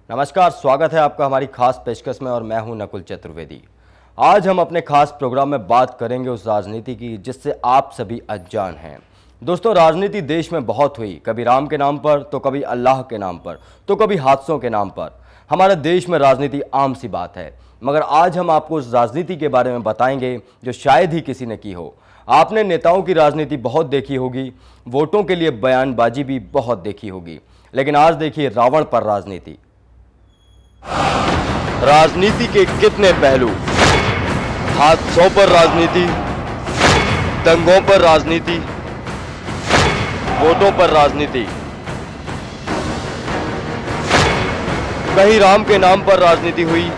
नमस्कार, स्वागत है आपका हमारी खास पेशकश में और मैं हूं नकुल चतुर्वेदी। आज हम अपने खास प्रोग्राम में बात करेंगे उस राजनीति की जिससे आप सभी अनजान हैं। दोस्तों, राजनीति देश में बहुत हुई, कभी राम के नाम पर तो कभी अल्लाह के नाम पर तो कभी हादसों के नाम पर। हमारे देश में राजनीति आम सी बात है, मगर आज हम आपको उस राजनीति के बारे में बताएंगे जो शायद ही किसी ने की हो। आपने नेताओं की राजनीति बहुत देखी होगी, वोटों के लिए बयानबाजी भी बहुत देखी होगी, लेकिन आज देखिए रावण पर राजनीति। राजनीति के कितने पहलू, हादसों पर राजनीति, दंगों पर राजनीति, वोटों पर राजनीति, कहीं राम के नाम पर राजनीति हुई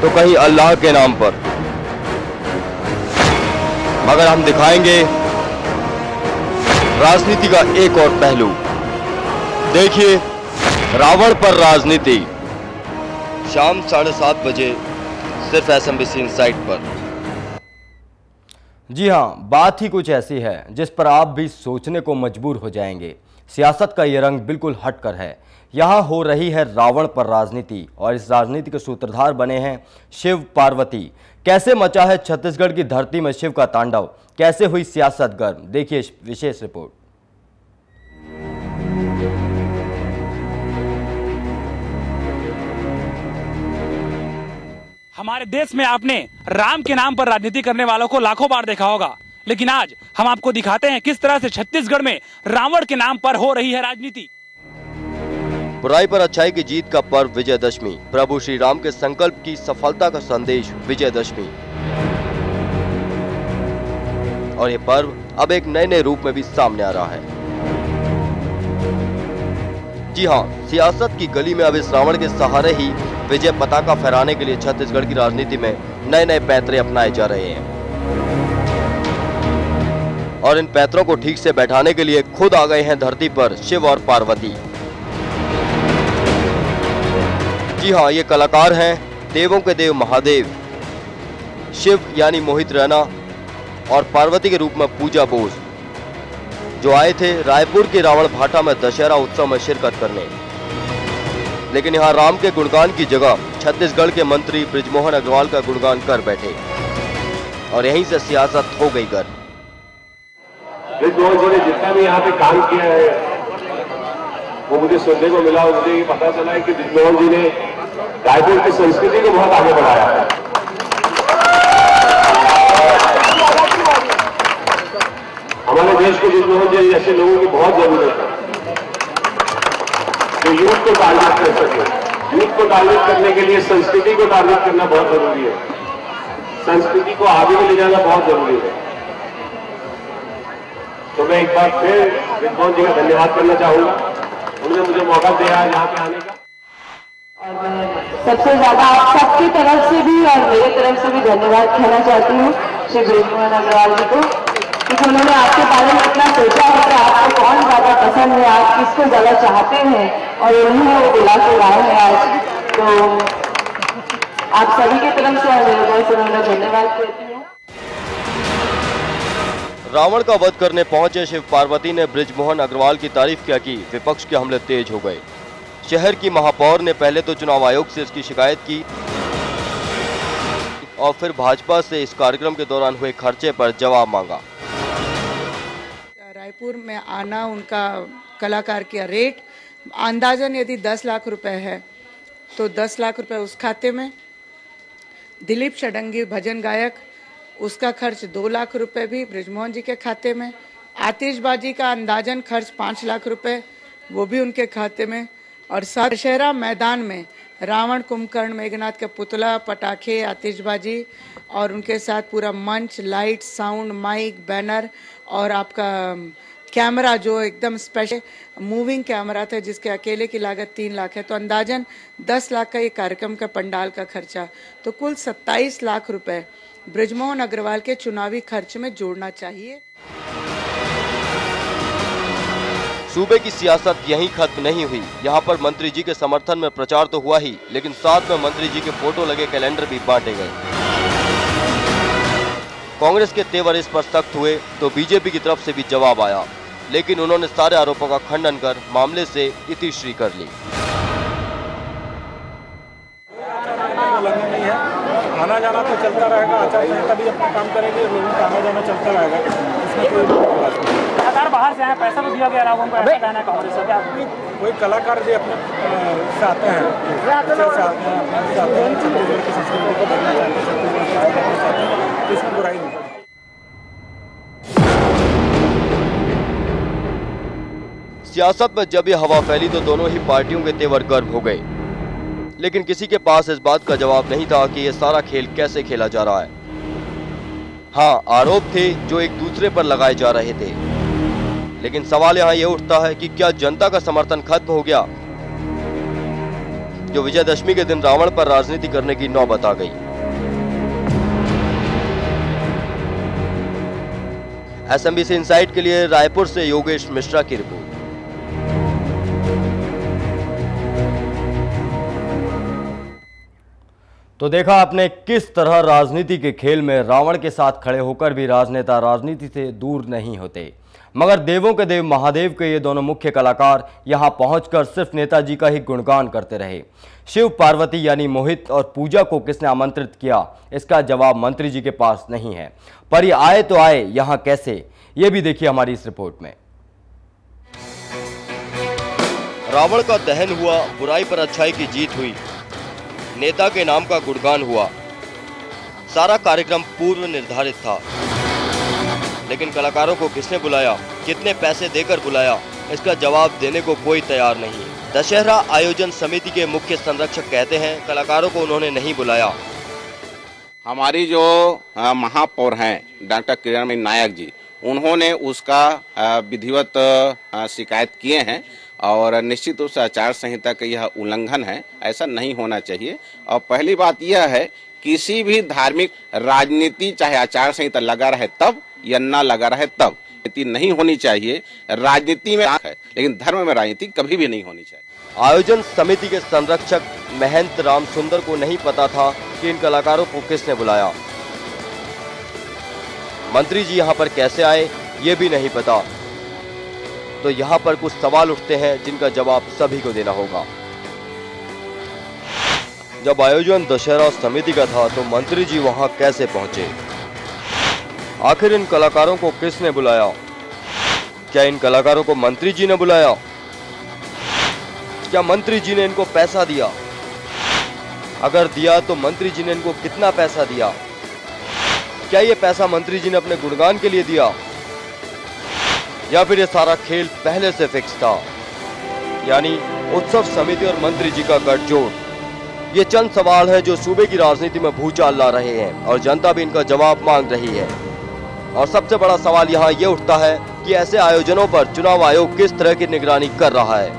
तो कहीं अल्लाह के नाम पर। मगर हम दिखाएंगे राजनीति का एक और पहलू। देखिए रावण पर राजनीति, शाम 7:30 बजे सिर्फ SMBC इनसाइट पर। जी हां, बात ही कुछ ऐसी है जिस पर आप भी सोचने को मजबूर हो जाएंगे। सियासत का ये रंग बिल्कुल हटकर है। यहां हो रही है रावण पर राजनीति और इस राजनीति के सूत्रधार बने हैं शिव पार्वती। कैसे मचा है छत्तीसगढ़ की धरती में शिव का तांडव, कैसे हुई सियासत गर्म, देखिए विशेष रिपोर्ट। हमारे देश में आपने राम के नाम पर राजनीति करने वालों को लाखों बार देखा होगा, लेकिन आज हम आपको दिखाते हैं किस तरह से छत्तीसगढ़ में रावण के नाम पर हो रही है राजनीति। बुराई पर अच्छाई की जीत का पर्व विजयदशमी, प्रभु श्री राम के संकल्प की सफलता का संदेश विजयदशमी। और ये पर्व अब एक नए रूप में भी सामने आ रहा है। जी हाँ, सियासत की गली में अब इस रावण के सहारे ही विजय पताका फहराने के लिए छत्तीसगढ़ की राजनीति में नए पैंतरे अपनाए जा रहे हैं। और इन पैंतरों को ठीक से बैठाने के लिए खुद आ गए हैं धरती पर शिव और पार्वती। जी हाँ, ये कलाकार हैं देवों के देव महादेव, शिव यानी मोहित रैना और पार्वती के रूप में पूजा बोस, जो आए थे रायपुर के रावण भाटा में दशहरा उत्सव में शिरकत करने। लेकिन यहाँ राम के गुणगान की जगह छत्तीसगढ़ के मंत्री बृजमोहन अग्रवाल का गुणगान कर बैठे और यहीं से सियासत हो गई गर्म। बृजमोहन जी ने जितना भी यहाँ पे काम किया है वो मुझे सुनने को मिला, मुझे ये पता चला है कि बृजमोहन जी ने रायपुर की संस्कृति को बहुत आगे बढ़ाया है। हमारे देश को बृजमोहन जी जैसे लोगों की बहुत जरूरत है जो यूथ को टारगेट कर सके। यूथ को टारगेट करने के लिए संस्कृति को टारगेट करना बहुत जरूरी है, संस्कृति को आगे में ले जाना बहुत जरूरी है। तो मैं एक बार फिर बृजमोहन जी का धन्यवाद करना चाहूंगा, उन्होंने मुझे मौका दिया यहाँ पे आने का। और मैं सबसे ज्यादा आप सबकी तरफ से भी और मेरी तरफ से भी धन्यवाद कहना चाहती हूँ श्री बृजमोहन अग्रवाल जी को, क्योंकि उन्होंने आपके बारे में इतना सोचा है कि आपको कौन ज्यादा पसंद है, आप किसको ज्यादा चाहते हैं और उन्हें वो दिला के लाए हैं आज। तो आप सभी की तरफ से और मेरे तरफ से उन्हें धन्यवाद कहती हूँ। रावण का वध करने पहुंचे शिव पार्वती ने बृजमोहन अग्रवाल की तारीफ किया कि विपक्ष के हमले तेज हो गए। शहर की महापौर ने पहले तो चुनाव आयोग से इसकी शिकायत की और फिर भाजपा से इस कार्यक्रम के दौरान हुए खर्चे पर जवाब मांगा। रायपुर में आना, उनका कलाकार का रेट अंदाजन यदि 10 लाख रुपए है तो 10 लाख रुपए उस खाते में। दिलीप षडंगी भजन गायक, उसका खर्च 2 लाख रुपए भी बृजमोहन जी के खाते में। आतिशबाजी का अंदाजन खर्च 5 लाख रुपए, वो भी उनके खाते में। और दशहरा मैदान में रावण, कुंभकर्ण, मेघनाथ का पुतला, पटाखे, आतिशबाजी और उनके साथ पूरा मंच, लाइट, साउंड, माइक, बैनर और आपका कैमरा जो एकदम स्पेशल मूविंग कैमरा था जिसके अकेले की लागत 3 लाख है। तो अंदाजन 10 लाख का ये कार्यक्रम का पंडाल का खर्चा, तो कुल 27 लाख रुपए बृजमोहन अग्रवाल के चुनावी खर्च में जोड़ना चाहिए। सूबे की सियासत यहीं खत्म नहीं हुई। यहाँ पर मंत्री जी के समर्थन में प्रचार तो हुआ ही, लेकिन साथ में मंत्री जी के फोटो लगे कैलेंडर भी बांटे गए। कांग्रेस के तेवर इस पर सख्त हुए तो बीजेपी की तरफ से भी जवाब आया, लेकिन उन्होंने सारे आरोपों का खंडन कर मामले से इतिश्री कर ली। जाना तो चलता रहेगा, आचार संहिता भी अपना काम करेगी, लोगों का आना जाना चलता रहेगा। इसमें कोई बात नहीं। कलाकार बाहर से आए, पैसा तो दिया गया रहा, उनको ऐसा कहना है कांग्रेस का क्या? कोई कलाकार जो अपने से आते हैं, छत्तीसगढ़ की संस्कृति को देखना चाहते हैं, छत्तीसगढ़ की चाहते हैं, तो इसमें बुराई नहीं। सियासत में जब ये हवा फैली तो दोनों ही पार्टियों के तेवर गर्म हो गए, लेकिन किसी के पास इस बात का जवाब नहीं था कि ये सारा खेल कैसे खेला जा रहा है। हाँ, आरोप थे जो एक दूसरे पर लगाए जा रहे थे, लेकिन सवाल यहाँ ये उठता है कि क्या जनता का समर्थन खत्म हो गया? जो विजयदशमी के दिन रावण पर राजनीति करने की नौबत आ गई। एसएमबीसी इनसाइट के लिए रायपुर से योगेश मिश्रा की रिपोर्ट। तो देखा आपने किस तरह राजनीति के खेल में रावण के साथ खड़े होकर भी राजनेता राजनीति से दूर नहीं होते, मगर देवों के देव महादेव के ये दोनों मुख्य कलाकार यहां पहुंचकर सिर्फ नेताजी का ही गुणगान करते रहे। शिव पार्वती यानी मोहित और पूजा को किसने आमंत्रित किया, इसका जवाब मंत्री जी के पास नहीं है। पर ये आए तो आए यहां कैसे, ये भी देखिए हमारी इस रिपोर्ट में। रावण का दहन हुआ, बुराई पर अच्छाई की जीत हुई, नेता के नाम का गुणगान हुआ। सारा कार्यक्रम पूर्व निर्धारित था, लेकिन कलाकारों को किसने बुलाया, कितने पैसे देकर बुलाया, इसका जवाब देने को कोई तैयार नहीं। दशहरा आयोजन समिति के मुख्य संरक्षक कहते हैं कलाकारों को उन्होंने नहीं बुलाया। हमारी जो महापौर हैं डॉक्टर किरणमयी नायक जी, उन्होंने उसका विधिवत शिकायत किए हैं और निश्चित रूप से आचार संहिता का यह उल्लंघन है, ऐसा नहीं होना चाहिए। और पहली बात यह है, किसी भी धार्मिक राजनीति चाहे आचार संहिता लगा रहे तब या ना लगा रहे तब, राजनीति नहीं होनी चाहिए। राजनीति में है, लेकिन धर्म में राजनीति कभी भी नहीं होनी चाहिए। आयोजन समिति के संरक्षक महंत राम सुंदर को नहीं पता था कि इन कलाकारों को किसने बुलाया। मंत्री जी यहाँ पर कैसे आए ये भी नहीं पता। तो यहाँ पर कुछ सवाल उठते हैं जिनका जवाब सभी को देना होगा। जब आयोजन दशहरा समिति का था तो मंत्री जी वहां कैसे पहुंचे? आखिर इन कलाकारों को किसने बुलाया? क्या इन कलाकारों को मंत्री जी ने बुलाया? क्या मंत्री जी ने इनको पैसा दिया? अगर दिया तो मंत्री जी ने इनको कितना पैसा दिया? क्या ये पैसा मंत्री जी ने अपने गुणगान के लिए दिया, या फिर ये सारा खेल पहले से फिक्स था, यानी उत्सव समिति और मंत्री जी का गठजोड़? ये चंद सवाल हैं जो सूबे की राजनीति में भूचाल ला रहे हैं और जनता भी इनका जवाब मांग रही है। और सबसे बड़ा सवाल यहाँ ये उठता है कि ऐसे आयोजनों पर चुनाव आयोग किस तरह की निगरानी कर रहा है।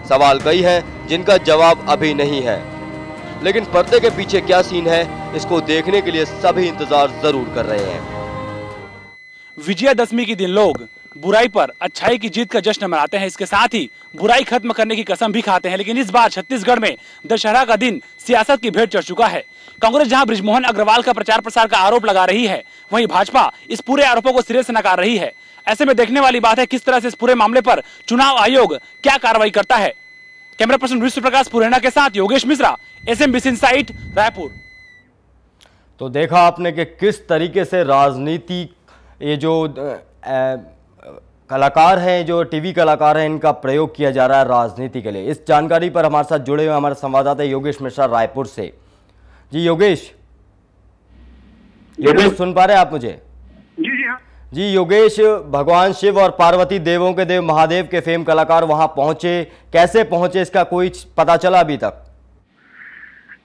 सवाल कई हैं जिनका जवाब अभी नहीं है, लेकिन पर्दे के पीछे क्या सीन है इसको देखने के लिए सभी इंतजार जरूर कर रहे हैं। विजयदशमी के दिन लोग बुराई पर अच्छाई की जीत का जश्न मनाते हैं, इसके साथ ही बुराई खत्म करने की कसम भी खाते हैं। लेकिन इस बार छत्तीसगढ़ में दशहरा का दिन सियासत की भेंट चढ़ चुका है। कांग्रेस जहां बृजमोहन अग्रवाल का प्रचार प्रसार का आरोप लगा रही है, वहीं भाजपा इस पूरे आरोपों को सिरे से नकार रही है। ऐसे में देखने वाली बात है किस तरह से इस पूरे मामले पर चुनाव आयोग क्या कार्रवाई करता है। कैमरा पर्सन विश्व प्रकाश पुरेना के साथ योगेश मिश्रा, एसएमबीसी इनसाइट, रायपुर। तो देखा आपने कि किस तरीके से राजनीति, ये जो कलाकार हैं, जो टीवी कलाकार हैं, इनका प्रयोग किया जा रहा है राजनीति के लिए। इस जानकारी पर हमारे साथ जुड़े हुए हमारे संवाददाता योगेश मिश्रा रायपुर से। जी योगेश, सुन पा रहे हैं आप मुझे? जी हाँ जी योगेश, भगवान शिव और पार्वती देवों के देव महादेव के फेम कलाकार वहां पहुंचे, कैसे पहुंचे इसका कोई पता चला अभी तक?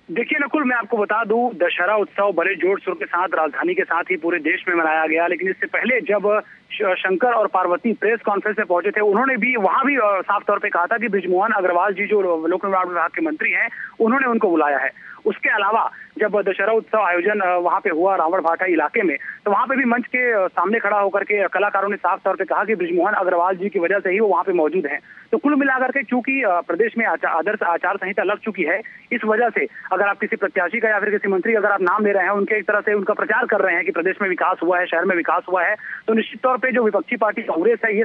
देखिए नकुल, मैं आपको बता दूं, दशहरा उत्सव बड़े जोर शोर के साथ राजधानी के साथ ही पूरे देश में मनाया गया। लेकिन इससे पहले जब शंकर और पार्वती प्रेस कॉन्फ्रेंस में पहुंचे थे, उन्होंने भी वहां भी साफ तौर पे कहा था कि बृजमोहन अग्रवाल जी जो लोक निर्माण विभाग के मंत्री हैं, उन्होंने उनको बुलाया है। उसके अलावा जब दशहरा उत्सव आयोजन वहां पे हुआ रावण भाटा इलाके में, तो वहां पे भी मंच के सामने खड़ा होकर के कलाकारों ने साफ तौर पे कहा कि बृजमोहन अग्रवाल जी की वजह से ही वो वहां पे मौजूद हैं। तो कुल मिलाकर के चूंकि प्रदेश में आदर्श आचार संहिता लग चुकी है, इस वजह से अगर आप किसी प्रत्याशी का या फिर किसी मंत्री अगर आप नाम ले रहे हैं, उनके एक तरह से उनका प्रचार कर रहे हैं कि प्रदेश में विकास हुआ है, शहर में विकास हुआ है, तो निश्चित तौर पर जो विपक्षी पार्टी कांग्रेस है, ये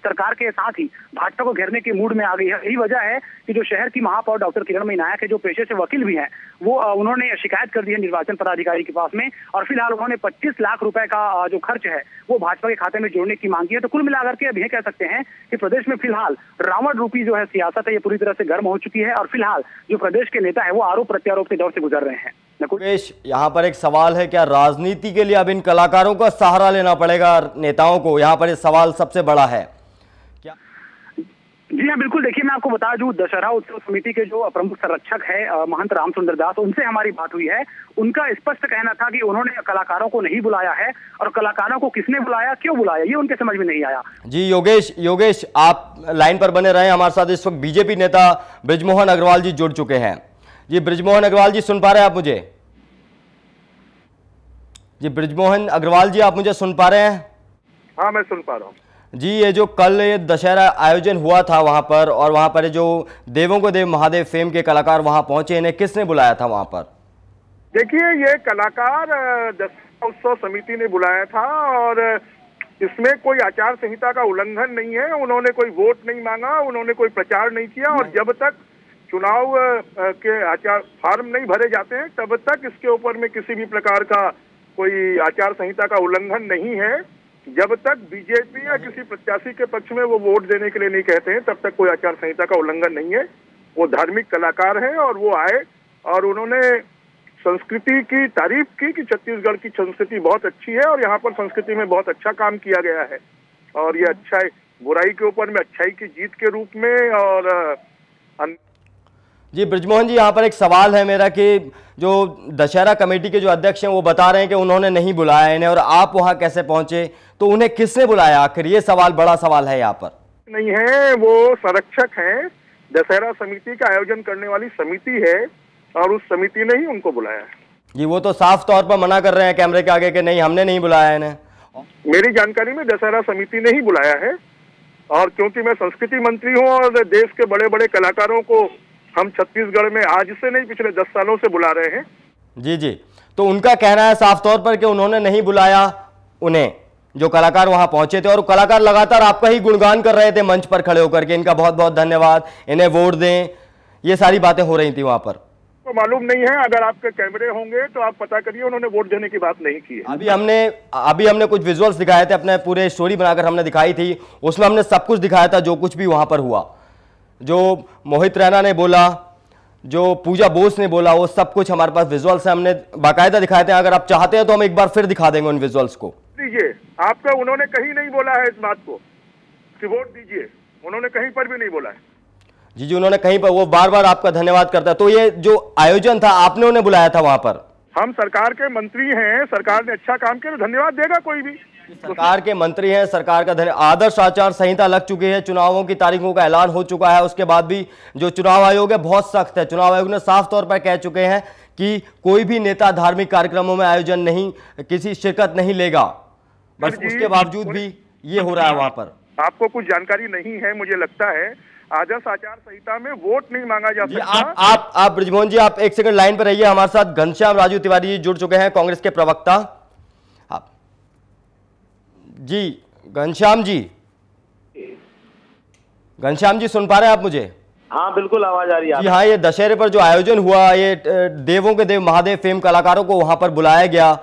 सरकार के साथ ही भाजपा को घेरने के मूड में आ गई है। यही वजह है कि जो शहर की महापौर डॉक्टर किरणमयी नायक है, जो पेशे से वकील भी हैं, वो उन्होंने शिकायत कर दी है निर्वाचन पदाधिकारी के पास में, और फिलहाल उन्होंने 25 लाख रुपए का जो खर्च है वो भाजपा के खाते में जोड़ने की मांग की है। तो कुल मिलाकर के अब यह कह सकते हैं कि प्रदेश में फिलहाल रावण रूपी जो है सियासत है, ये पूरी तरह से गर्म हो चुकी है, और फिलहाल जो प्रदेश के नेता है वो आरोप प्रत्यारोप के दौर से गुजर रहे हैं। योगेश, यहाँ पर एक सवाल है, क्या राजनीति के लिए अब इन कलाकारों का सहारा लेना पड़ेगा नेताओं को? यहाँ पर ये सवाल सबसे बड़ा है क्या? जी हाँ, बिल्कुल। देखिए, मैं आपको बता दूं, दशहरा उत्सव समिति के जो प्रमुख संरक्षक है महंत रामसुंदर दास, उनसे हमारी बात हुई है। उनका स्पष्ट कहना था कि उन्होंने कलाकारों को नहीं बुलाया है, और कलाकारों को किसने बुलाया, क्यों बुलाया, ये उनके समझ में नहीं आया। जी योगेश, आप लाइन पर बने रहे। हमारे साथ इस वक्त बीजेपी नेता बृजमोहन अग्रवाल जी जुड़ चुके हैं। जी बृजमोहन अग्रवाल जी, सुन पा रहे हैं आप मुझे? जी बृजमोहन अग्रवाल जी, आप मुझे सुन पा रहे हैं? हाँ, मैं सुन पा रहा हूँ। जी, ये जो कल ये दशहरा आयोजन हुआ था वहां पर, और वहां पर जो देवों को देव महादेव फेम के कलाकार वहां पहुंचे, इन्हें किसने बुलाया था वहां पर? देखिए, ये कलाकार दशहरा उत्सव समिति ने बुलाया था, और इसमें कोई आचार संहिता का उल्लंघन नहीं है। उन्होंने कोई वोट नहीं मांगा, उन्होंने कोई प्रचार नहीं किया, और जब तक चुनाव के आचार फॉर्म नहीं भरे जाते हैं तब तक इसके ऊपर में किसी भी प्रकार का कोई आचार संहिता का उल्लंघन नहीं है। जब तक बीजेपी या किसी प्रत्याशी के पक्ष में वो वोट देने के लिए नहीं कहते हैं तब तक कोई आचार संहिता का उल्लंघन नहीं है। वो धार्मिक कलाकार हैं, और वो आए और उन्होंने संस्कृति की तारीफ की कि छत्तीसगढ़ की संस्कृति बहुत अच्छी है, और यहाँ पर संस्कृति में बहुत अच्छा काम किया गया है, और ये अच्छाई बुराई के ऊपर में अच्छाई की जीत के रूप में। और जी बृजमोहन जी, यहाँ पर एक सवाल है मेरा कि जो दशहरा कमेटी के जो अध्यक्ष हैं वो बता रहे हैं कि उन्होंने नहीं बुलाया इन्हें, और आप वहां कैसे पहुंचे, तो उन्हें किसने बुलाया आखिर? ये सवाल, बड़ा सवाल है यहाँ पर। नहीं है, वो संरक्षक हैं, दशहरा समिति का आयोजन करने वाली समिति है, और उस समिति ने ही उनको बुलाया है। जी, वो तो साफ तौर पर मना कर रहे हैं कैमरे के आगे कि नहीं, हमने नहीं बुलाया इन्हें। मेरी जानकारी में दशहरा समिति ने ही बुलाया है, और क्योंकि मैं संस्कृति मंत्री हूँ और देश के बड़े बड़े कलाकारों को हम छत्तीसगढ़ में आज से नहीं पिछले 10 सालों से बुला रहे हैं। जी, तो उनका कहना है साफ तौर पर कि उन्होंने नहीं बुलाया उन्हें, जो कलाकार वहां पहुंचे थे, और कलाकार लगातार आपका ही गुणगान कर रहे थे मंच पर खड़े होकर के, इनका बहुत बहुत धन्यवाद, इन्हें वोट दें, ये सारी बातें हो रही थी वहां पर। तो मालूम नहीं है, अगर आपके कैमरे होंगे तो आप पता करिए, उन्होंने वोट देने की बात नहीं की है। अभी हमने कुछ विजुअल्स दिखाए थे, अपने पूरे स्टोरी बनाकर हमने दिखाई थी, उसमें हमने सब कुछ दिखाया था, जो कुछ भी वहां पर हुआ, जो मोहित रैना ने बोला, जो पूजा बोस ने बोला, वो सब कुछ हमारे पास विजुअल्स है, हमने बाकायदा दिखाए थे। अगर आप चाहते हैं तो हम एक बार फिर दिखा देंगे उन विजुअल्स को। दीजिए, आपका उन्होंने कहीं नहीं बोला है इस बात को कि वोट दीजिए, उन्होंने कहीं पर भी नहीं बोला है। जी, उन्होंने कहीं पर, वो बार बार आपका धन्यवाद करता है। तो ये जो आयोजन था, आपने उन्हें बुलाया था वहां पर? हम सरकार के मंत्री हैं, सरकार ने अच्छा काम किया तो धन्यवाद देगा कोई भी। सरकार के मंत्री हैं, सरकार का आदर्श आचार संहिता लग चुकी है, चुनावों की तारीखों का ऐलान हो चुका है, उसके बाद भी जो चुनाव आयोग है बहुत सख्त है। चुनाव आयोग ने साफ तौर पर कह चुके हैं कि कोई भी नेता धार्मिक कार्यक्रमों में आयोजन नहीं, किसी शिरकत नहीं लेगा, बस उसके बावजूद भी ये हो रहा है वहां पर। आपको कुछ जानकारी नहीं है, मुझे लगता है आदर्श आचार संहिता में वोट नहीं मांगा जा सकता। आप बृजमोहन जी, आप एक सेकंड लाइन पर रहिए। हमारे साथ घनश्याम राजू तिवारी जी जुड़ चुके हैं, कांग्रेस के प्रवक्ता। आप जी, घनश्याम जी सुन पा रहे हैं आप मुझे? हाँ बिल्कुल, आवाज आ रही है। जी हाँ, ये दशहरे पर जो आयोजन हुआ, ये देवों के देव महादेव फेम कलाकारों को वहां पर बुलाया गया,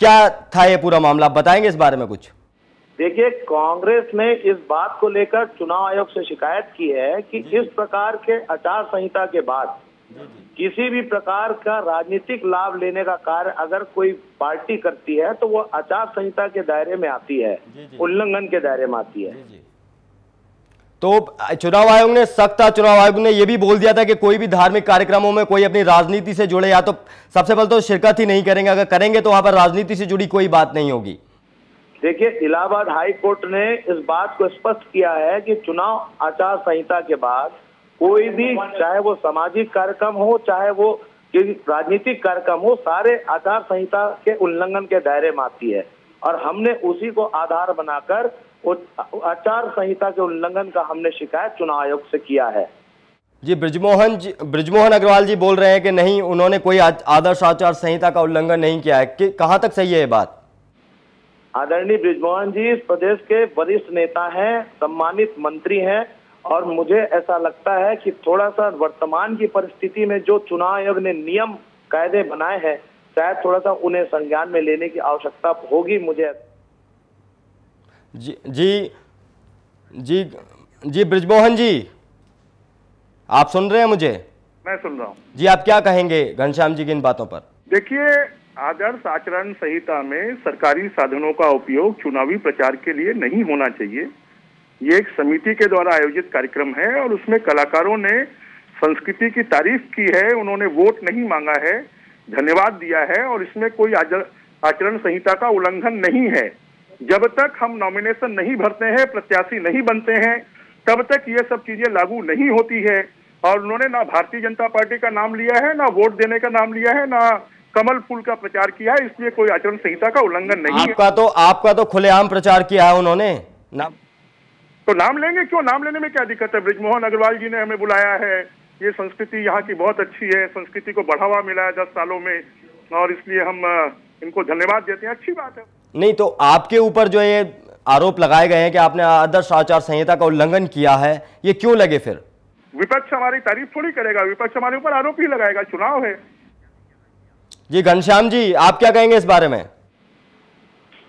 क्या था ये पूरा मामला, आप बताएंगे इस बारे में कुछ? देखिए, कांग्रेस ने इस बात को लेकर चुनाव आयोग से शिकायत की है कि इस प्रकार के आचार संहिता के बाद किसी भी प्रकार का राजनीतिक लाभ लेने का कार्य अगर कोई पार्टी करती है तो वो आचार संहिता के दायरे में आती है, उल्लंघन के दायरे में आती है। तो चुनाव आयोग ने सख्त था, चुनाव आयोग ने यह भी बोल दिया था कि कोई भी धार्मिक कार्यक्रमों में कोई अपनी राजनीति से जुड़े या तो सबसे पहले तो शिरकत ही नहीं करेंगे, अगर करेंगे तो वहां पर राजनीति से जुड़ी कोई बात नहीं होगी। देखिए, इलाहाबाद हाई कोर्ट ने इस बात को स्पष्ट किया है कि चुनाव आचार संहिता के बाद कोई भी, चाहे वो सामाजिक कार्यक्रम हो चाहे वो राजनीतिक कार्यक्रम हो, सारे आचार संहिता के उल्लंघन के दायरे में आती है, और हमने उसी को आधार बनाकर आचार संहिता के उल्लंघन का हमने शिकायत चुनाव आयोग से किया है। जी, बृजमोहन अग्रवाल जी बोल रहे हैं कि नहीं, उन्होंने कोई आदर्श आचार संहिता का उल्लंघन नहीं किया है, कि कहां तक सही है ये बात? आदरणीय बृजमोहन जी इस प्रदेश के वरिष्ठ नेता हैं, सम्मानित मंत्री हैं, और मुझे ऐसा लगता है कि थोड़ा सा वर्तमान की परिस्थिति में जो चुनाव आयोग ने नियम कायदे बनाए हैं, शायद थोड़ा सा उन्हें संज्ञान में लेने की आवश्यकता होगी। मुझे जी बृजमोहन जी, आप सुन रहे हैं मुझे? मैं सुन रहा हूँ जी। आप क्या कहेंगे घनश्याम जी की इन बातों पर? देखिए, आदर्श आचरण संहिता में सरकारी साधनों का उपयोग चुनावी प्रचार के लिए नहीं होना चाहिए। ये एक समिति के द्वारा आयोजित कार्यक्रम है और उसमें कलाकारों ने संस्कृति की तारीफ की है, उन्होंने वोट नहीं मांगा है, धन्यवाद दिया है, और इसमें कोई आचरण संहिता का उल्लंघन नहीं है। जब तक हम नॉमिनेशन नहीं भरते हैं, प्रत्याशी नहीं बनते हैं, तब तक ये सब चीजें लागू नहीं होती है। और उन्होंने ना भारतीय जनता पार्टी का नाम लिया है, ना वोट देने का नाम लिया है, ना कमल फूल का प्रचार किया है, इसलिए कोई आचरण संहिता का उल्लंघन नहीं है। आपका तो खुलेआम प्रचार किया है उन्होंने ना, तो नाम लेंगे क्यों? नाम लेने में क्या दिक्कत है? बृजमोहन अग्रवाल जी ने हमें बुलाया है, ये संस्कृति यहाँ की बहुत अच्छी है, संस्कृति को बढ़ावा मिला है 10 सालों में, और इसलिए हम इनको धन्यवाद देते हैं, अच्छी बात है। नहीं तो आपके ऊपर जो ये आरोप लगाए गए हैं कि आपने आदर्श आचार संहिता का उल्लंघन किया है, ये क्यों लगे? फिर विपक्ष हमारी तारीफ थोड़ी करेगा, विपक्ष हमारे ऊपर आरोप ही लगाएगा, चुनाव है। जी घनश्याम जी, आप क्या कहेंगे इस बारे में?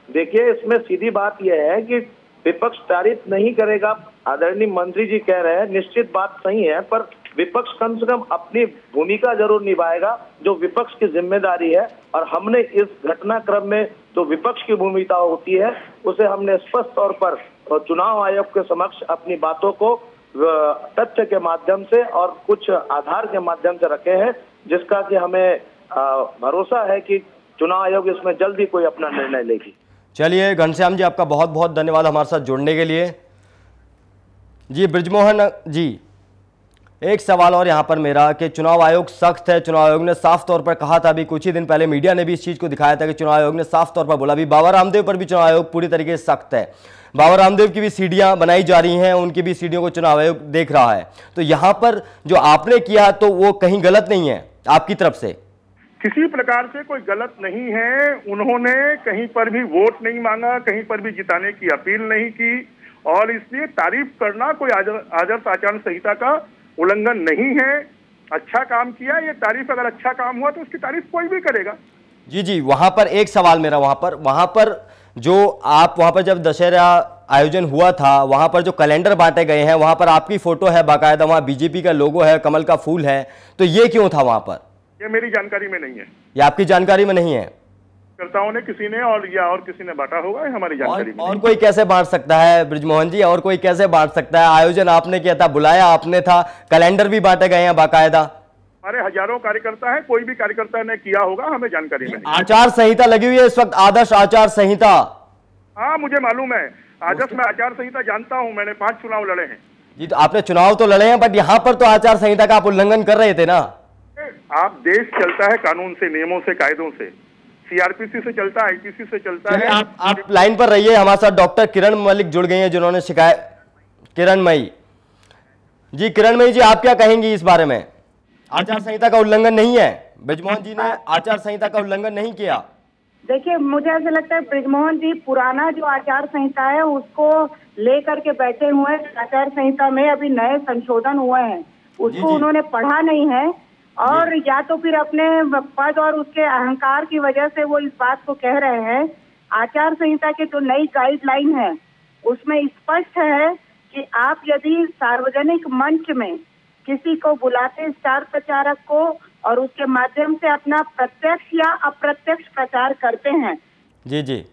देखिए, इसमें सीधी बात यह है कि विपक्ष तारीफ नहीं करेगा, आदरणीय मंत्री जी कह रहे हैं, निश्चित बात सही है, पर विपक्ष कम से कम अपनी भूमिका जरूर निभाएगा जो विपक्ष की जिम्मेदारी है। और हमने इस घटनाक्रम में जो विपक्ष की भूमिका होती है उसे हमने स्पष्ट तौर पर चुनाव आयोग के समक्ष अपनी बातों को तथ्य के माध्यम से और कुछ आधार के माध्यम से रखे हैं, जिसका कि हमें भरोसा है कि चुनाव आयोग इसमें जल्दी कोई अपना निर्णय लेगी। चलिए घनश्याम जी, आपका बहुत बहुत धन्यवाद हमारे साथ जुड़ने के लिए। जी बृजमोहन जी, एक सवाल और यहाँ पर मेरा कि चुनाव आयोग सख्त है, चुनाव आयोग ने साफ तौर पर कहा था, अभी कुछ ही दिन पहले मीडिया ने भी इस चीज़ को दिखाया था कि चुनाव आयोग ने साफ तौर पर बोला, अभी बाबा रामदेव पर भी चुनाव आयोग पूरी तरीके से सख्त है। बाबा रामदेव की भी सीढ़ियाँ बनाई जा रही हैं, उनकी भी सीढ़ियों को चुनाव आयोग देख रहा है। तो यहाँ पर जो आपने किया तो वो कहीं गलत नहीं है आपकी तरफ से? किसी प्रकार से कोई गलत नहीं है। उन्होंने कहीं पर भी वोट नहीं मांगा, कहीं पर भी जिताने की अपील नहीं की, और इसलिए तारीफ करना कोई आदर्श आचार संहिता का उल्लंघन नहीं है। अच्छा काम किया, ये तारीफ, अगर अच्छा काम हुआ तो उसकी तारीफ कोई भी करेगा। जी, वहां पर एक सवाल मेरा, वहां पर जो आप वहां पर जब दशहरा आयोजन हुआ था, वहां पर जो कैलेंडर बांटे गए हैं, वहां पर आपकी फोटो है बाकायदा, वहां बीजेपी का लोगो है, कमल का फूल है, तो ये क्यों था वहां पर? ये मेरी जानकारी में नहीं है। ये आपकी जानकारी में नहीं है? कर्ताओं ने, किसी ने और किसी ने बांटा होगा, हमारी जानकारी में। और कोई कैसे बांट सकता है बृजमोहन जी? और कोई कैसे बांट सकता है? आयोजन आपने किया था, बुलाया आपने था, कैलेंडर भी बांटे गए हैं बाकायदा। हमारे हजारों कार्यकर्ता है, कोई भी कार्यकर्ता ने किया होगा, हमें जानकारी में नहीं। आचार संहिता लगी हुई है इस वक्त, आदर्श आचार संहिता। हाँ, मुझे मालूम है, आदर्श में आचार संहिता जानता हूँ, मैंने 5 चुनाव लड़े हैं। जी, तो आपने चुनाव तो लड़े हैं, बट यहाँ पर तो आचार संहिता का आप उल्लंघन कर रहे थे ना? आप, देश चलता है कानून से, नियमों से, कायदों से, सीआरपीसी से चलता है, आईपीसी से चलता है। आप लाइन पर रहिए, हमारे साथ डॉक्टर किरण मलिक जुड़ गई हैं जिन्होंने शिकायत। किरणमयी जी, किरणमयी जी, आप क्या कहेंगी इस बारे में? आचार संहिता का उल्लंघन नहीं है, बृजमोहन जी ने आचार संहिता का उल्लंघन नहीं किया। देखिए, मुझे ऐसा लगता है बृजमोहन जी पुराना जो आचार संहिता है उसको लेकर के बैठे हुए हैं। आचार संहिता में अभी नए संशोधन हुए हैं, उसको उन्होंने पढ़ा नहीं है, और या तो फिर अपने पद और उसके अहंकार की वजह से वो इस बात को कह रहे हैं। आचार संहिता के जो नई गाइडलाइन है उसमें स्पष्ट है कि आप यदि सार्वजनिक मंच में किसी को बुलाते, स्टार प्रचारक को, और उसके माध्यम से अपना प्रत्यक्ष या अप्रत्यक्ष प्रचार करते हैं। जी,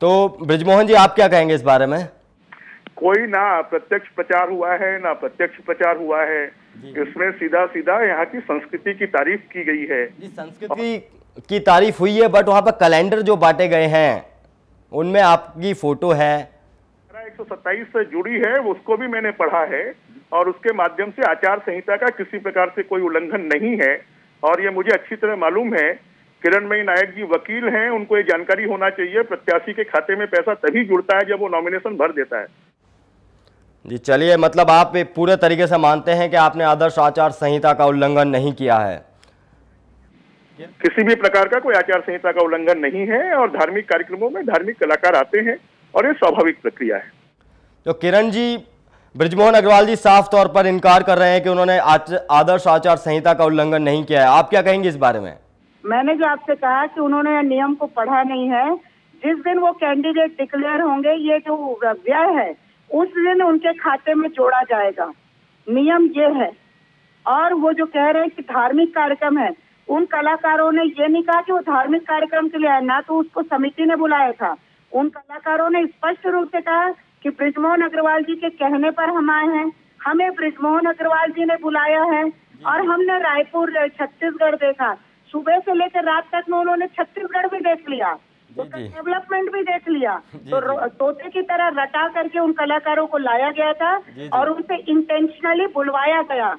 तो बृजमोहन जी, आप क्या कहेंगे इस बारे में? कोई ना प्रत्यक्ष प्रचार हुआ है, ना प्रत्यक्ष प्रचार हुआ है, इसमें सीधा सीधा यहाँ की संस्कृति की तारीफ की गई है। जी, संस्कृति की तारीफ हुई है, बट वहाँ पर कैलेंडर जो बांटे गए हैं उनमें आपकी फोटो है, 127 से जुड़ी है, उसको भी मैंने पढ़ा है, और उसके माध्यम से आचार संहिता का किसी प्रकार से कोई उल्लंघन नहीं है। और ये मुझे अच्छी तरह मालूम है, किरणमयी नायक जी वकील हैं, उनको ये जानकारी होना चाहिए। प्रत्याशी के खाते में पैसा तभी जुड़ता है जब वो नॉमिनेशन भर देता है। जी, चलिए, मतलब आप पूरे तरीके से मानते हैं कि आपने आदर्श आचार संहिता का उल्लंघन नहीं किया है? किसी भी प्रकार का कोई आचार संहिता का उल्लंघन नहीं है और धार्मिक कार्यक्रमों में धार्मिक कलाकार आते हैं और ये स्वाभाविक प्रक्रिया है। तो किरण जी, बृजमोहन अग्रवाल जी साफ तौर पर इनकार कर रहे हैं कि उन्होंने आदर्श आचार संहिता का उल्लंघन नहीं किया है। आप क्या कहेंगे इस बारे में? मैंने जो आपसे कहा कि उन्होंने नियम को पढ़ा नहीं है। जिस दिन वो कैंडिडेट डिक्लेयर होंगे, ये जो व्यय है उस दिन उनके खाते में जोड़ा जाएगा, नियम ये है। और वो जो कह रहे हैं कि धार्मिक कार्यक्रम है, उन कलाकारों ने ये नहीं कहा कि वो धार्मिक कार्यक्रम के लिए आए, ना तो उसको समिति ने बुलाया था। उन कलाकारों ने स्पष्ट रूप से कहा कि बृजमोहन अग्रवाल जी के कहने पर हम आए हैं, हमें बृजमोहन अग्रवाल जी ने बुलाया है। और हमने रायपुर छत्तीसगढ़ देखा, सुबह से लेकर रात तक में उन्होंने छत्तीसगढ़ भी देख लिया, तो डेवलपमेंट भी देख लिया। तो तोते की तरह रटा करके उन कलाकारों को लाया गया था और उनसे इंटेंशनली बुलवाया गया।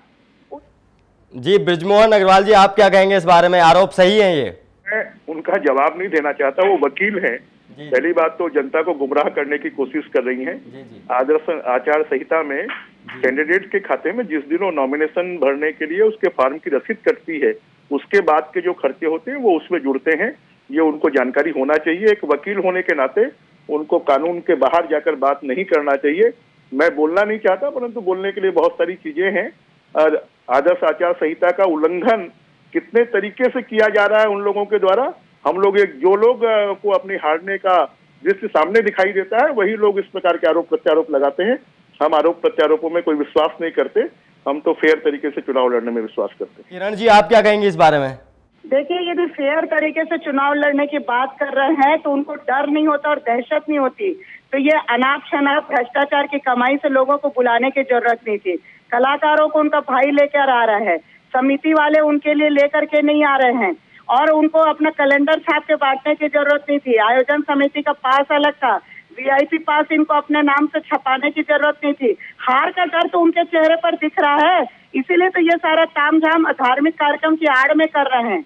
जी बृजमोहन अग्रवाल जी, आप क्या कहेंगे इस बारे में? आरोप सही है ये? मैं उनका जवाब नहीं देना चाहता, वो वकील हैं। पहली बात तो जनता को गुमराह करने की कोशिश कर रही हैं। आदर्श आचार संहिता में कैंडिडेट के खाते में जिस दिन वो नॉमिनेशन भरने के लिए उसके फॉर्म की रसीद कटती है, उसके बाद के जो खर्चे होते हैं वो उसमें जुड़ते हैं। ये उनको जानकारी होना चाहिए। एक वकील होने के नाते उनको कानून के बाहर जाकर बात नहीं करना चाहिए। मैं बोलना नहीं चाहता, परंतु बोलने के लिए बहुत सारी चीजें हैं। और आदर्श आचार संहिता का उल्लंघन कितने तरीके से किया जा रहा है उन लोगों के द्वारा, हम लोग जो लोग को अपनी हारने का दृश्य सामने दिखाई देता है, वही लोग इस प्रकार के आरोप प्रत्यारोप लगाते हैं। हम आरोप प्रत्यारोपों में कोई विश्वास नहीं करते, हम तो फेयर तरीके से चुनाव लड़ने में विश्वास करते हैं। किरण जी, आप क्या कहेंगे इस बारे में? देखिए, यदि फेयर तरीके से चुनाव लड़ने की बात कर रहे हैं तो उनको डर नहीं होता और दहशत नहीं होती, तो ये अनाप शनाप भ्रष्टाचार की कमाई से लोगों को बुलाने की जरूरत नहीं थी। कलाकारों को उनका भाई लेकर आ रहा है, समिति वाले उनके लिए लेकर के नहीं आ रहे हैं, और उनको अपना कैलेंडर छाप के बांटने की जरूरत नहीं थी। आयोजन समिति का पास अलग था, वीआईपी पास इनको अपने नाम से छपाने की जरूरत नहीं थी। हार का डर तो उनके चेहरे पर दिख रहा है, इसीलिए तो ये सारा तामझाम धार्मिक कार्यक्रम की आड़ में कर रहे हैं।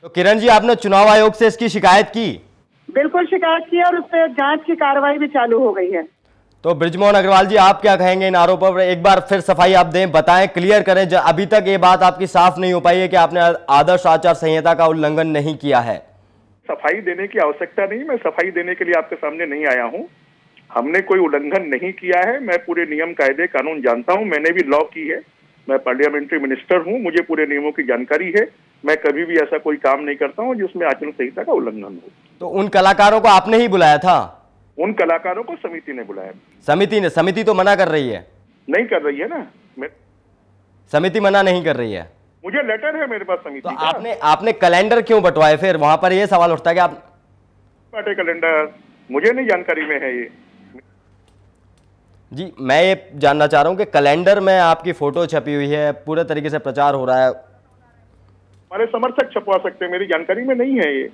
तो किरण जी, आपने चुनाव आयोग से इसकी शिकायत की? बिल्कुल शिकायत की और उस पर जांच की कार्रवाई भी चालू हो गई है। तो बृजमोहन अग्रवाल जी, आप क्या कहेंगे इन आरोपों पर? एक बार फिर सफाई आप दें, बताएं, क्लियर करें। अभी तक ये बात आपकी साफ नहीं हो पाई है कि आपने आदर्श आचार संहिता का उल्लंघन नहीं किया है। सफाई देने की आवश्यकता नहीं, मैं सफाई देने के लिए आपके सामने नहीं आया हूँ। हमने कोई उल्लंघन नहीं किया है। मैं पूरे नियम कायदे कानून जानता हूँ, मैंने भी लॉ की है, मैं पार्लियामेंट्री मिनिस्टर हूँ, मुझे पूरे नियमों की जानकारी है। मैं कभी भी ऐसा कोई काम नहीं करता हूँ जिसमें आचरण संहिता का उल्लंघन हो। तो उन कलाकारों को आपने ही बुलाया था? उन कलाकारों को समिति ने बुलाया। समिति तो मना कर रही है? नहीं कर रही है ना, समिति मना नहीं कर रही है। मुझे लेटर है मेरे पास समिति तो आपने कैलेंडर क्यों बंटवाए? फिर वहां पर यह सवाल उठता है कि आप बांटे कैलेंडर, मुझे नहीं जानकारी में है ये। जी, मैं ये जानना चाह रहा हूं कि कैलेंडर में आपकी फोटो छपी हुई है, पूरे तरीके से प्रचार हो रहा है। हमारे समर्थक छपवा सकते हैं, मेरी जानकारी में नहीं है ये।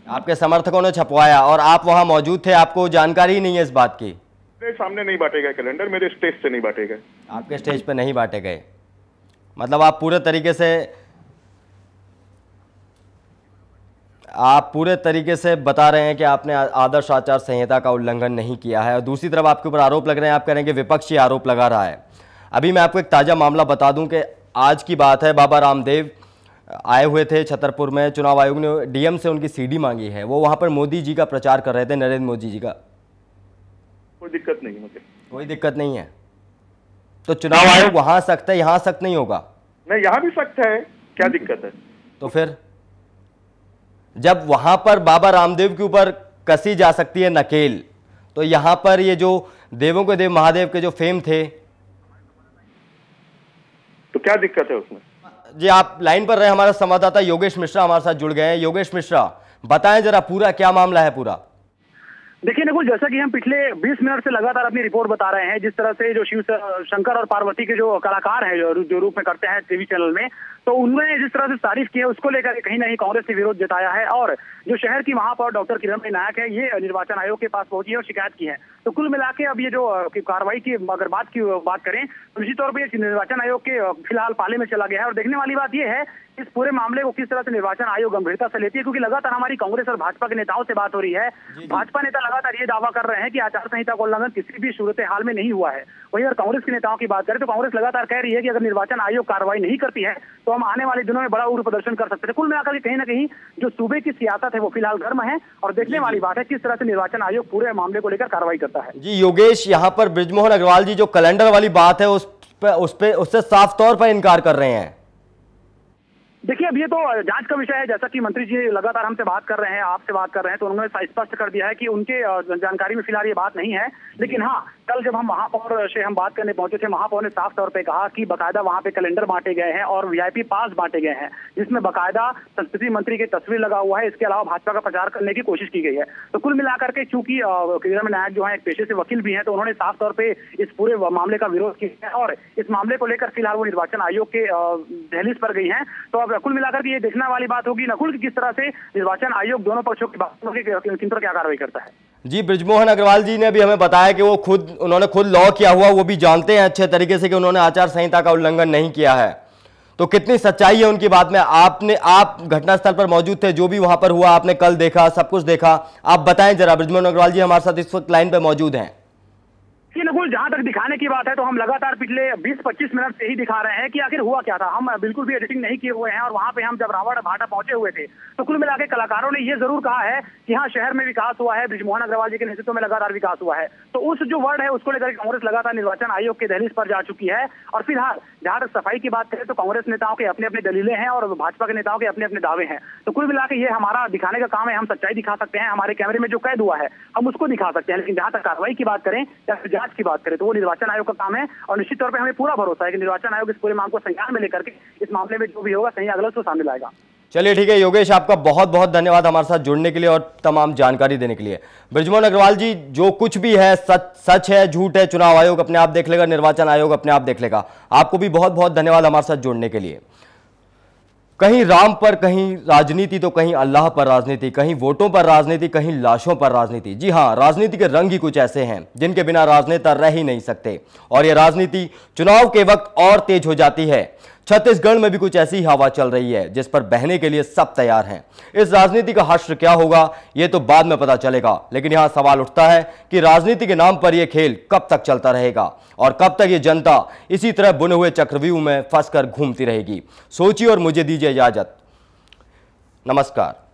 आपके समर्थकों ने छपवाया और आप वहां मौजूद थे, आपको जानकारी नहीं है इस बात की? मेरे सामने नहीं बांटे गए कैलेंडर, मेरे स्टेज से नहीं बांटे गए। आपके स्टेज पे नहीं बांटे गए, मतलब आप पूरे तरीके से बता रहे हैं कि आपने आदर्श आचार संहिता का उल्लंघन नहीं किया है। और दूसरी तरफ आपके ऊपर आरोप लग रहे हैं, आप कह रहे हैं कि विपक्ष ही आरोप लगा रहा है। अभी मैं आपको एक ताज़ा मामला बता दूं कि आज की बात है, बाबा रामदेव आए हुए थे छतरपुर में। चुनाव आयोग ने डीएम से उनकी सीडी मांगी है, वो वहां पर मोदी जी का प्रचार कर रहे थे, नरेंद्र मोदी जी का। कोई दिक्कत नहीं, मुझे कोई दिक्कत नहीं है। तो चुनाव आयोग वहां सख्त है, यहां सख्त नहीं होगा? नहीं, यहां भी सख्त है, क्या दिक्कत है? तो फिर जब वहां पर बाबा रामदेव के ऊपर कसी जा सकती है नकेल, तो यहां पर ये जो देवों के देव महादेव के जो फेम थे, तो क्या दिक्कत है उसमें? जी, आप लाइन पर रहे, हमारा संवाददाता योगेश मिश्रा हमारे साथ जुड़ गए हैं। योगेश मिश्रा, बताएं जरा पूरा क्या मामला है पूरा। देखिए नकुल, जैसा कि हम पिछले 20 मिनट से लगातार अपनी रिपोर्ट बता रहे हैं, जिस तरह से जो शिव शंकर और पार्वती के जो कलाकार हैं जो रूप में करते हैं टीवी चैनल में, तो उन्होंने जिस तरह से तारीफ की है, उसको लेकर कहीं ना कहीं कांग्रेस ने विरोध जताया है। और जो शहर की महापौर डॉक्टर किरणमयी नायक है, ये निर्वाचन आयोग के पास पहुंची है और शिकायत की है। तो कुल मिला के अब ये जो कार्रवाई की अगर बात करें तो निश्चित तौर पर निर्वाचन आयोग के फिलहाल पाले में चला गया है। और देखने वाली बात यह है इस पूरे मामले को किस तरह से निर्वाचन आयोग गंभीरता से लेती है, क्योंकि लगातार हमारी कांग्रेस और भाजपा के नेताओं से बात हो रही है। भाजपा नेता लगातार ये दावा कर रहे हैं कि आचार संहिता का उल्लंघन किसी भी सूरत हाल में नहीं हुआ है। वहीं अगर कांग्रेस के नेताओं की बात करें तो कांग्रेस लगातार कह रही है कि अगर निर्वाचन आयोग कार्रवाई नहीं करती है तो हम आने वाले दिनों में बड़ा उग्र प्रदर्शन कर सकते हैं। कुल मिलाकर के कहीं ना कहीं जो सूबे की सियासत है वो फिलहाल गर्म है और देखने वाली बात है किस तरह से निर्वाचन आयोग पूरे मामले को लेकर कार्रवाई करता है। जी योगेश, यहाँ पर बृजमोहन अग्रवाल जी जो कैलेंडर वाली बात है उससे साफ तौर पर इनकार कर रहे हैं। देखिए, अब ये तो जांच का विषय है। जैसा कि मंत्री जी लगातार हमसे बात कर रहे हैं, आपसे बात कर रहे हैं, तो उन्होंने स्पष्ट कर दिया है कि उनके जानकारी में फिलहाल ये बात नहीं है। लेकिन हाँ, कल जब हम महापौर से बात करने पहुंचे थे, महापौर ने साफ तौर पे कहा कि बकायदा वहां पे कैलेंडर बांटे गए हैं और वीआईपी पास बांटे गए हैं, जिसमें बकायदा संस्कृति मंत्री की तस्वीर लगा हुआ है। इसके अलावा भाजपा का प्रचार करने की कोशिश की गई है। तो कुल मिलाकर के चूंकि किरण नायक जो है एक पेशे से वकील भी हैं, तो उन्होंने साफ तौर पर इस पूरे मामले का विरोध किया है और इस मामले को लेकर फिलहाल वो निर्वाचन आयोग के दहलीज पर गई है। तो अब कुल मिलाकर के ये देखने वाली बात होगी नकुल कि किस तरह से निर्वाचन आयोग दोनों पक्षों की बातों की किन पर क्या कार्रवाई करता है। जी, बृजमोहन अग्रवाल जी ने भी हमें बताया कि उन्होंने खुद लॉ किया हुआ, वो भी जानते हैं अच्छे तरीके से कि उन्होंने आचार संहिता का उल्लंघन नहीं किया है। तो कितनी सच्चाई है उनकी बात में? आप घटनास्थल पर मौजूद थे, जो भी वहां पर हुआ आपने कल देखा, सब कुछ देखा, आप बताएं जरा। बृजमोहन अग्रवाल जी हमारे साथ इस वक्त लाइन पर मौजूद हैं। नकुल, जहां तक दिखाने की बात है तो हम लगातार पिछले 20-25 मिनट से ही दिखा रहे हैं कि आखिर हुआ क्या था। हम बिल्कुल भी एडिटिंग नहीं किए हुए हैं और वहां पे हम जब रावण भाटा पहुंचे हुए थे तो कुल मिलाकर कलाकारों ने ये जरूर कहा है कि हाँ, शहर में विकास हुआ है, बृजमोहन अग्रवाल जी के नेतृत्व में लगातार विकास हुआ है। तो उस जो वर्ड है उसको लेकर कांग्रेस लगातार निर्वाचन आयोग के दहलीज पर जा चुकी है। और फिलहाल जहां तक सफाई की बात करें तो कांग्रेस नेताओं के अपने अपने दलीलें हैं और भाजपा के नेताओं के अपने अपने दावे हैं। तो कुल मिलाकर ये हमारा दिखाने का काम है। हम सच्चाई दिखा सकते हैं, हमारे कैमरे में जो कैद हुआ है हम उसको दिखा सकते हैं, लेकिन जहां तक कार्रवाई की बात करें या फिर जांच की बात करें तो वो निर्वाचन आयोग का काम है। और निश्चित तौर पे हमें पूरा भरोसा है कि निर्वाचन आयोग इस पूरे मामले को संज्ञान में लेकर के इस मामले में जो भी होगा सही गलत तो सामने लाएगा। चलिए ठीक है योगेश, आपका बहुत बहुत धन्यवाद हमारे साथ जुड़ने के लिए और तमाम जानकारी देने के लिए। बृजमोहन अग्रवाल जी, जो कुछ भी है सच है झूठ है, चुनाव आयोग अपने आप देख लेगा, निर्वाचन आयोग अपने आप देख लेगा। आपको भी बहुत बहुत धन्यवाद हमारे साथ जुड़ने के लिए। कहीं राम पर कहीं राजनीति तो कहीं अल्लाह पर राजनीति, कहीं वोटों पर राजनीति, कहीं लाशों पर राजनीति। जी हाँ, राजनीति के रंग ही कुछ ऐसे हैं जिनके बिना राजनेता रह ही नहीं सकते और यह राजनीति चुनाव के वक्त और तेज हो जाती है। छत्तीसगढ़ में भी कुछ ऐसी हवा चल रही है जिस पर बहने के लिए सब तैयार हैं। इस राजनीति का हश्र क्या होगा ये तो बाद में पता चलेगा, लेकिन यहां सवाल उठता है कि राजनीति के नाम पर यह खेल कब तक चलता रहेगा और कब तक ये जनता इसी तरह बुने हुए चक्रव्यूह में फंसकर घूमती रहेगी। सोचिए और मुझे दीजिए इजाजत। नमस्कार।